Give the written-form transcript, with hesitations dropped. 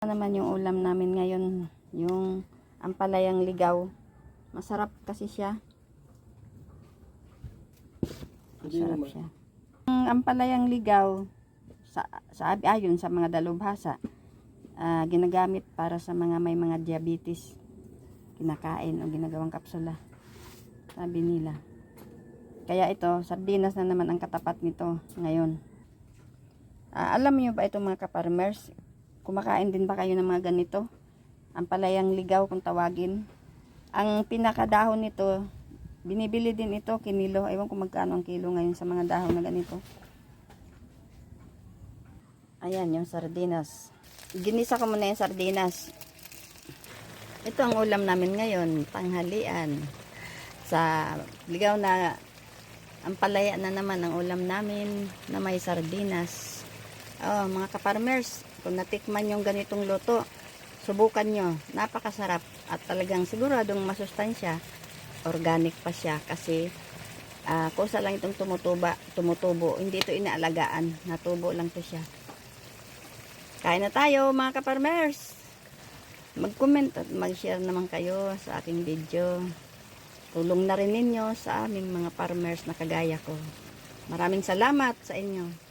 Naman yung ulam namin ngayon, yung ampalayang ligaw. Masarap kasi siya. Masarap siya. Ang ampalayang ligaw ayon sa mga dalubhasa, ginagamit para sa mga may mga diabetes, kinakain o ginagawang kapsula, sabi nila. Kaya ito, sardinas na naman ang katapat nito ngayon. Alam niyo ba ito mga kaparmers? Kumakain din ba kayo ng mga ganito? Ampalayang ligaw kung tawagin. Ang pinakadahon nito, binibili din ito kinilo. Ewan kung magkano ang kilo ngayon sa mga dahon na ganito. Ayan yung sardinas. Ginisa ko muna yung sardinas. Ito ang ulam namin ngayon, tanghalian. Sa ligaw na ampalaya na naman ang ulam namin na may sardinas. Oh, mga kaparmers, kung natikman yung ganitong luto, subukan nyo. Napakasarap at talagang siguradong masustansya. Organic pa siya kasi kusa lang itong tumutubo. Hindi ito inaalagaan. Natubo lang to siya. Kain na tayo mga kaparmers. Mag-comment at mag-share naman kayo sa aking video. Tulong na rin ninyo sa aming mga farmers na kagaya ko. Maraming salamat sa inyo.